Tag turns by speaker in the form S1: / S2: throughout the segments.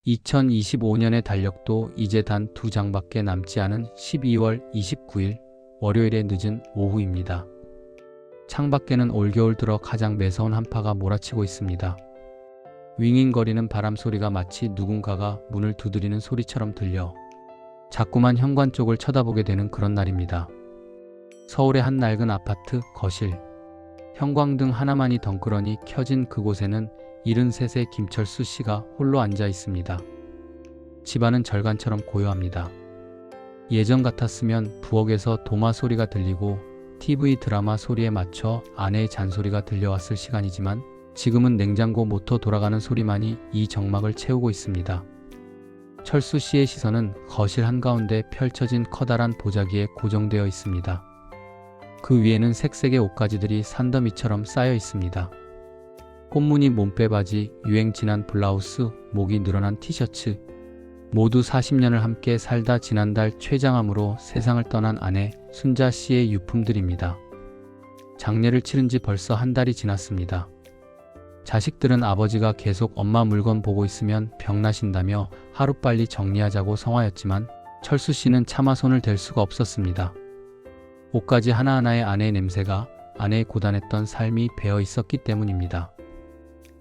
S1: 2025년의 달력도 이제 단 2장밖에 남지 않은 12월 29일 월요일의 늦은 오후입니다. 창밖에는 올겨울 들어 가장 매서운 한파가 몰아치고 있습니다. 윙윙거리는 바람 소리가 마치 누군가가 문을 두드리는 소리처럼 들려 자꾸만 현관 쪽을 쳐다보게 되는 그런 날입니다. 서울의 한 낡은 아파트 거실. 형광등 하나만이 덩그러니 켜진 그곳에는 73세 김철수 씨가 홀로 앉아 있습니다. 집안은 절간처럼 고요합니다. 예전 같았으면 부엌에서 도마 소리가 들리고 TV 드라마 소리에 맞춰 아내의 잔소리가 들려왔을 시간이지만 지금은 냉장고 모터 돌아가는 소리만이 이 정막을 채우고 있습니다. 철수 씨의 시선은 거실 한가운데 펼쳐진 커다란 보자기에 고정되어 있습니다. 그 위에는 색색의 옷가지들이 산더미처럼 쌓여 있습니다. 꽃무늬 몸빼 바지, 유행 지난 블라우스, 목이 늘어난 티셔츠. 모두 40년을 함께 살다 지난달 췌장암으로 세상을 떠난 아내 순자 씨의 유품들입니다. 장례를 치른 지 벌써 한 달이 지났습니다. 자식들은 아버지가 계속 엄마 물건 보고 있으면 병나신다며 하루빨리 정리하자고 성화였지만 철수 씨는 차마 손을 댈 수가 없었습니다. 옷가지 하나하나에 아내의 냄새가, 아내의 고단했던 삶이 배어 있었기 때문입니다.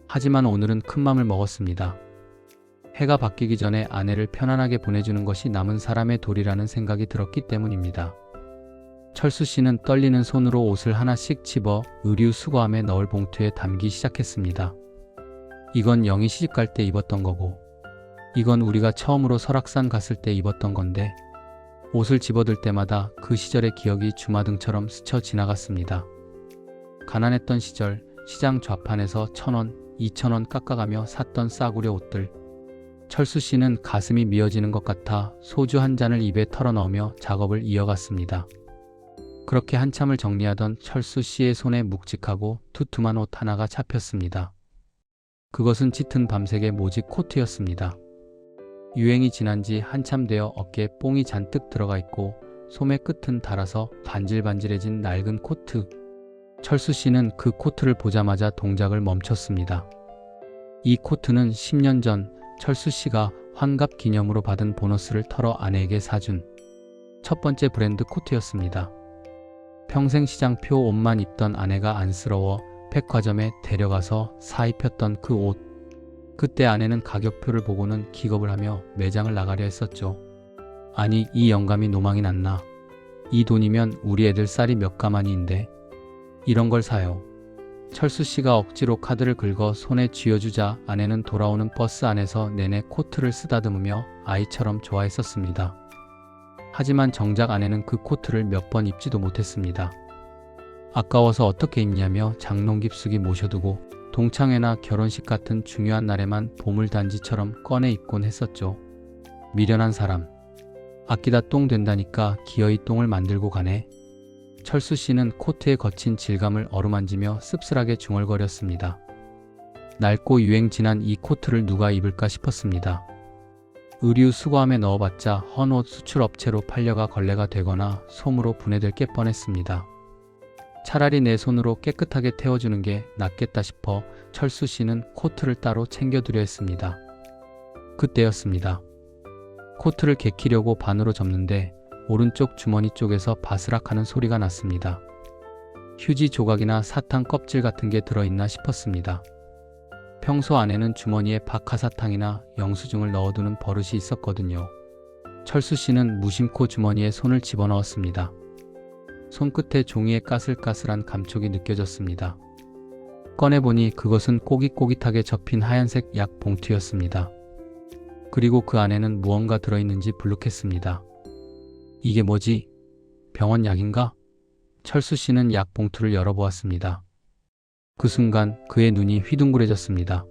S1: 하지만 오늘은 큰 맘을 먹었습니다. 해가 바뀌기 전에 아내를 편안하게 보내주는 것이 남은 사람의 도리라는 생각이 들었기 때문입니다. 철수 씨는 떨리는 손으로 옷을 하나씩 집어 의류 수거함에 넣을 봉투에 담기 시작했습니다. 이건 영희 시집갈 때 입었던 거고, 이건 우리가 처음으로 설악산 갔을 때 입었던 건데, 옷을 집어들 때마다 그 시절의 기억이 주마등처럼 스쳐 지나갔습니다. 가난했던 시절 시장 좌판에서 1,000원, 2,000원 깎아가며 샀던 싸구려 옷들. 철수 씨는 가슴이 미어지는 것 같아 소주 한 잔을 입에 털어넣으며 작업을 이어갔습니다. 그렇게 한참을 정리하던 철수 씨의 손에 묵직하고 두툼한 옷 하나가 잡혔습니다. 그것은 짙은 밤색의 모직 코트였습니다. 유행이 지난 지 한참 되어 어깨에 뽕이 잔뜩 들어가 있고 소매 끝은 닳아서 반질반질해진 낡은 코트. 철수 씨는 그 코트를 보자마자 동작을 멈췄습니다. 이 코트는 10년 전 철수 씨가 환갑 기념으로 받은 보너스를 털어 아내에게 사준 첫 번째 브랜드 코트였습니다. 평생 시장표 옷만 입던 아내가 안쓰러워 백화점에 데려가서 사입혔던 그 옷. 그때 아내는 가격표를 보고는 기겁을 하며 매장을 나가려 했었죠. 아니, 이 영감이 노망이 났나. 이 돈이면 우리 애들 쌀이 몇 가마니인데 이런 걸 사요. 철수 씨가 억지로 카드를 긁어 손에 쥐어주자 아내는 돌아오는 버스 안에서 내내 코트를 쓰다듬으며 아이처럼 좋아했었습니다. 하지만 정작 아내는 그 코트를 몇 번 입지도 못했습니다. 아까워서 어떻게 입냐며 장롱 깊숙이 모셔두고 동창회나 결혼식 같은 중요한 날에만 보물단지처럼 꺼내 입곤 했었죠. 미련한 사람. 아끼다 똥 된다니까 기어이 똥을 만들고 가네. 철수 씨는 코트의 거친 질감을 어루만지며 씁쓸하게 중얼거렸습니다. 낡고 유행 지난 이 코트를 누가 입을까 싶었습니다. 의류 수거함에 넣어봤자 헌옷 수출업체로 팔려가 걸레가 되거나 솜으로 분해될 게 뻔했습니다. 차라리 내 손으로 깨끗하게 태워주는 게 낫겠다 싶어 철수 씨는 코트를 따로 챙겨두려 했습니다. 그때였습니다. 코트를 개키려고 반으로 접는데 오른쪽 주머니 쪽에서 바스락하는 소리가 났습니다. 휴지 조각이나 사탕 껍질 같은 게 들어있나 싶었습니다. 평소 아내는 주머니에 박하사탕이나 영수증을 넣어두는 버릇이 있었거든요. 철수 씨는 무심코 주머니에 손을 집어넣었습니다. 손끝에 종이에 까슬까슬한 감촉이 느껴졌습니다. 꺼내보니 그것은 꼬깃꼬깃하게 접힌 하얀색 약 봉투였습니다. 그리고 그 안에는 무언가 들어있는지 불룩했습니다. 이게 뭐지? 병원 약인가? 철수 씨는 약 봉투를 열어보았습니다. 그 순간 그의 눈이 휘둥그레졌습니다.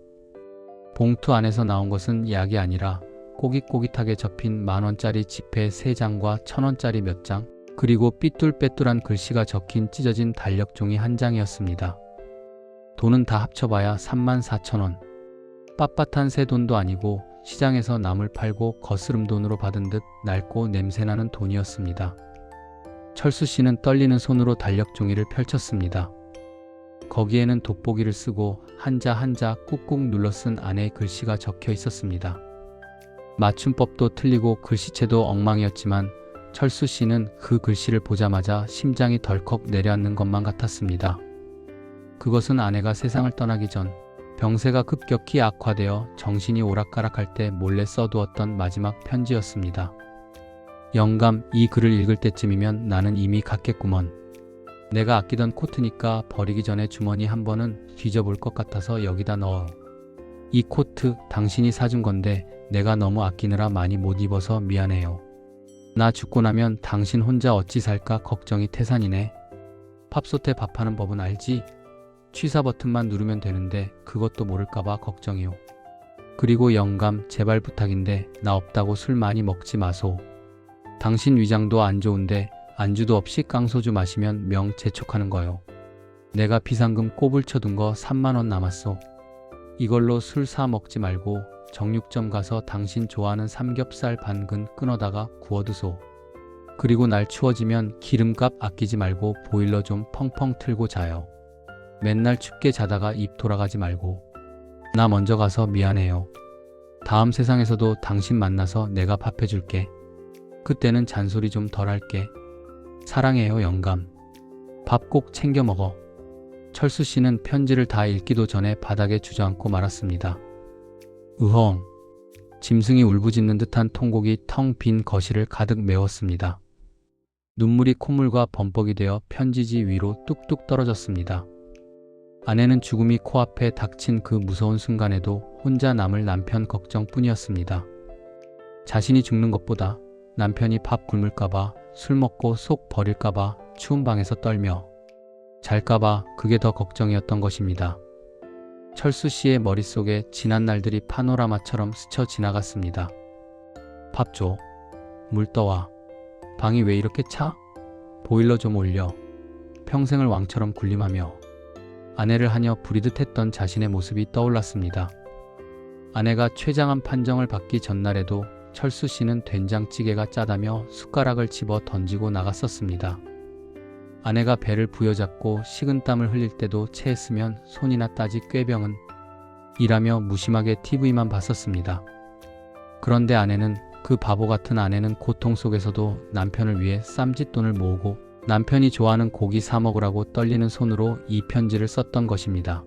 S1: 봉투 안에서 나온 것은 약이 아니라 꼬깃꼬깃하게 접힌 10,000원짜리 지폐 3장과 1,000원짜리 몇 장, 그리고 삐뚤빼뚤한 글씨가 적힌 찢어진 달력종이 한 장이었습니다. 돈은 다 합쳐봐야 34,000원. 빳빳한 새 돈도 아니고 시장에서 남을 팔고 거스름 돈으로 받은 듯 낡고 냄새나는 돈이었습니다. 철수 씨는 떨리는 손으로 달력 종이를 펼쳤습니다. 거기에는 돋보기를 쓰고 한자 한자 꾹꾹 눌러 쓴 아내의 글씨가 적혀 있었습니다. 맞춤법도 틀리고 글씨체도 엉망이었지만 철수 씨는 그 글씨를 보자마자 심장이 덜컥 내려앉는 것만 같았습니다. 그것은 아내가 세상을 떠나기 전 병세가 급격히 악화되어 정신이 오락가락할 때 몰래 써두었던 마지막 편지였습니다. 영감, 이 글을 읽을 때쯤이면 나는 이미 갔겠구먼. 내가 아끼던 코트니까 버리기 전에 주머니 한 번은 뒤져볼 것 같아서 여기다 넣어. 이 코트 당신이 사준 건데 내가 너무 아끼느라 많이 못 입어서 미안해요. 나 죽고 나면 당신 혼자 어찌 살까 걱정이 태산이네. 팝솥에 밥하는 법은 알지? 취사 버튼만 누르면 되는데 그것도 모를까봐 걱정이요. 그리고 영감, 제발 부탁인데 나 없다고 술 많이 먹지 마소. 당신 위장도 안 좋은데 안주도 없이 깡소주 마시면 명 재촉하는 거요. 내가 비상금 꼬불 쳐둔 거 3만 원 남았소. 이걸로 술 사 먹지 말고 정육점 가서 당신 좋아하는 삼겹살 반근 끊어다가 구워두소. 그리고 날 추워지면 기름값 아끼지 말고 보일러 좀 펑펑 틀고 자요. 맨날 춥게 자다가 입 돌아가지 말고. 나 먼저 가서 미안해요. 다음 세상에서도 당신 만나서 내가 밥 해줄게. 그때는 잔소리 좀 덜 할게. 사랑해요, 영감. 밥 꼭 챙겨 먹어. 철수 씨는 편지를 다 읽기도 전에 바닥에 주저앉고 말았습니다. 으헝. 짐승이 울부짖는 듯한 통곡이 텅 빈 거실을 가득 메웠습니다. 눈물이 콧물과 범벅이 되어 편지지 위로 뚝뚝 떨어졌습니다. 아내는 죽음이 코앞에 닥친 그 무서운 순간에도 혼자 남을 남편 걱정뿐이었습니다. 자신이 죽는 것보다 남편이 밥 굶을까봐, 술 먹고 속 버릴까봐 추운 방에서 떨며 잘까봐 그게 더 걱정이었던 것입니다. 철수 씨의 머릿속에 지난 날들이 파노라마처럼 스쳐 지나갔습니다. 밥 줘. 물 떠와. 방이 왜 이렇게 차? 보일러 좀 올려. 평생을 왕처럼 군림하며 아내를 하며 부리듯 했던 자신의 모습이 떠올랐습니다. 아내가 최장한 판정을 받기 전날에도 철수 씨는 된장찌개가 짜다며 숟가락을 집어 던지고 나갔었습니다. 아내가 배를 부여잡고 식은땀을 흘릴 때도 체했으면 손이나 따지 꾀병은 일하며 무심하게 TV만 봤었습니다. 그런데 아내는, 그 바보 같은 아내는 고통 속에서도 남편을 위해 쌈짓돈을 모으고 남편이 좋아하는 고기 사 먹으라고 떨리는 손으로 이 편지를 썼던 것입니다.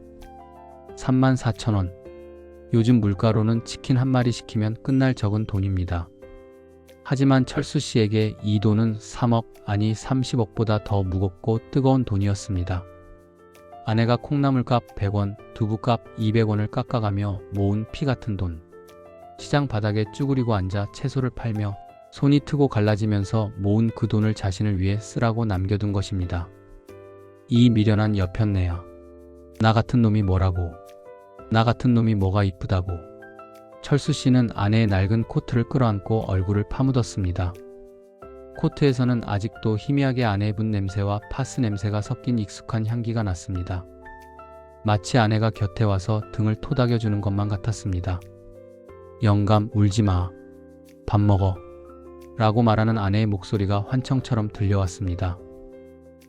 S1: 34,000원. 요즘 물가로는 치킨 한 마리 시키면 끝날 적은 돈입니다. 하지만 철수 씨에게 이 돈은 3억, 아니 30억보다 더 무겁고 뜨거운 돈이었습니다. 아내가 콩나물값 100원, 두부값 200원을 깎아가며 모은 피 같은 돈. 시장 바닥에 쭈그리고 앉아 채소를 팔며 손이 트고 갈라지면서 모은 그 돈을 자신을 위해 쓰라고 남겨둔 것입니다. 이 미련한 여편네야. 나 같은 놈이 뭐라고. 나 같은 놈이 뭐가 이쁘다고. 철수 씨는 아내의 낡은 코트를 끌어안고 얼굴을 파묻었습니다. 코트에서는 아직도 희미하게 아내의 분 냄새와 파스 냄새가 섞인 익숙한 향기가 났습니다. 마치 아내가 곁에 와서 등을 토닥여주는 것만 같았습니다. 영감, 울지 마. 밥 먹어. 라고 말하는 아내의 목소리가 환청처럼 들려왔습니다.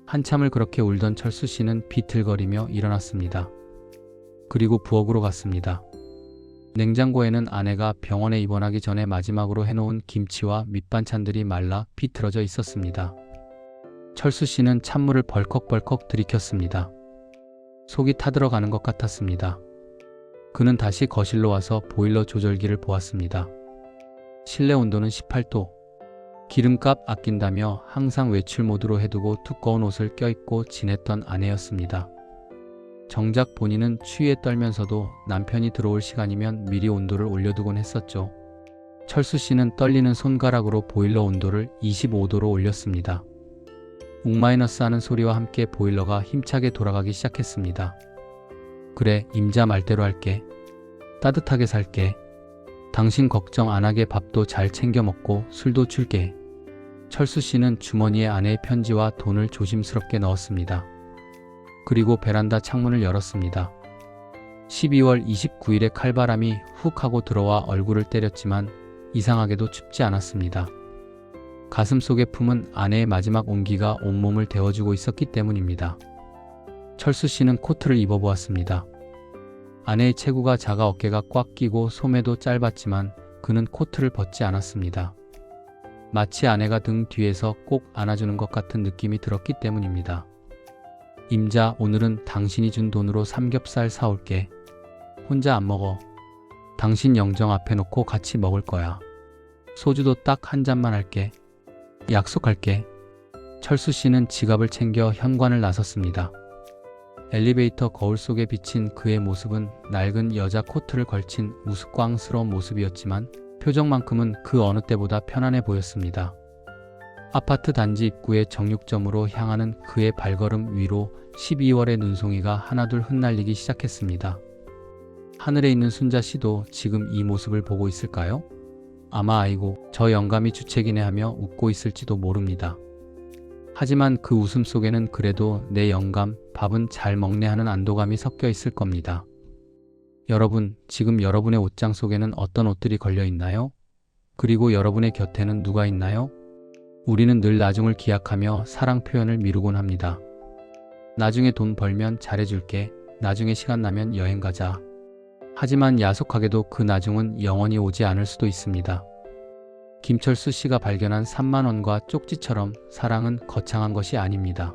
S1: 한참을 그렇게 울던 철수 씨는 비틀거리며 일어났습니다. 그리고 부엌으로 갔습니다. 냉장고에는 아내가 병원에 입원하기 전에 마지막으로 해놓은 김치와 밑반찬들이 말라 비틀어져 있었습니다. 철수 씨는 찬물을 벌컥벌컥 들이켰습니다. 속이 타들어가는 것 같았습니다. 그는 다시 거실로 와서 보일러 조절기를 보았습니다. 실내 온도는 18도. 기름값 아낀다며 항상 외출 모드로 해두고 두꺼운 옷을 껴입고 지냈던 아내였습니다. 정작 본인은 추위에 떨면서도 남편이 들어올 시간이면 미리 온도를 올려두곤 했었죠. 철수 씨는 떨리는 손가락으로 보일러 온도를 25도로 올렸습니다. 웅마이너스 하는 소리와 함께 보일러가 힘차게 돌아가기 시작했습니다. 그래, 임자 말대로 할게. 따뜻하게 살게. 당신 걱정 안 하게 밥도 잘 챙겨 먹고 술도 줄게. 철수 씨는 주머니에 아내의 편지와 돈을 조심스럽게 넣었습니다. 그리고 베란다 창문을 열었습니다. 12월 29일에 칼바람이 훅 하고 들어와 얼굴을 때렸지만 이상하게도 춥지 않았습니다. 가슴 속에 품은 아내의 마지막 온기가 온몸을 데워주고 있었기 때문입니다. 철수 씨는 코트를 입어보았습니다. 아내의 체구가 작아 어깨가 꽉 끼고 소매도 짧았지만 그는 코트를 벗지 않았습니다. 마치 아내가 등 뒤에서 꼭 안아주는 것 같은 느낌이 들었기 때문입니다. 임자, 오늘은 당신이 준 돈으로 삼겹살 사올게. 혼자 안 먹어. 당신 영정 앞에 놓고 같이 먹을 거야. 소주도 딱 한 잔만 할게. 약속할게. 철수 씨는 지갑을 챙겨 현관을 나섰습니다. 엘리베이터 거울 속에 비친 그의 모습은 낡은 여자 코트를 걸친 우스꽝스러운 모습이었지만 표정만큼은 그 어느 때보다 편안해 보였습니다. 아파트 단지 입구의 정육점으로 향하는 그의 발걸음 위로 12월의 눈송이가 하나둘 흩날리기 시작했습니다. 하늘에 있는 순자 씨도 지금 이 모습을 보고 있을까요? 아마 아이고, 저 영감이 주책이네 하며 웃고 있을지도 모릅니다. 하지만 그 웃음 속에는 그래도 내 영감, 밥은 잘 먹네 하는 안도감이 섞여 있을 겁니다. 여러분, 지금 여러분의 옷장 속에는 어떤 옷들이 걸려 있나요? 그리고 여러분의 곁에는 누가 있나요? 우리는 늘 나중을 기약하며 사랑 표현을 미루곤 합니다. 나중에 돈 벌면 잘해줄게. 나중에 시간 나면 여행 가자. 하지만 야속하게도 그 나중은 영원히 오지 않을 수도 있습니다. 김철수 씨가 발견한 3만 원과 쪽지처럼 사랑은 거창한 것이 아닙니다.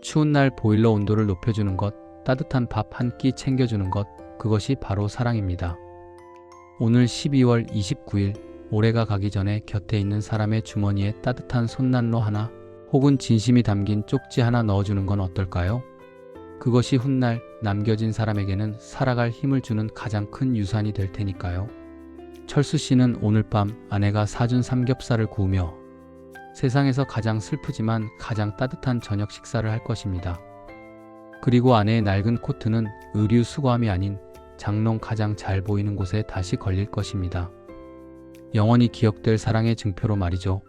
S1: 추운 날 보일러 온도를 높여주는 것, 따뜻한 밥 한 끼 챙겨주는 것, 그것이 바로 사랑입니다. 오늘 12월 29일, 올해가 가기 전에 곁에 있는 사람의 주머니에 따뜻한 손난로 하나 혹은 진심이 담긴 쪽지 하나 넣어주는 건 어떨까요? 그것이 훗날 남겨진 사람에게는 살아갈 힘을 주는 가장 큰 유산이 될 테니까요. 철수 씨는 오늘 밤 아내가 사준 삼겹살을 구우며 세상에서 가장 슬프지만 가장 따뜻한 저녁 식사를 할 것입니다. 그리고 아내의 낡은 코트는 의류 수거함이 아닌 장롱 가장 잘 보이는 곳에 다시 걸릴 것입니다. 영원히 기억될 사랑의 증표로 말이죠.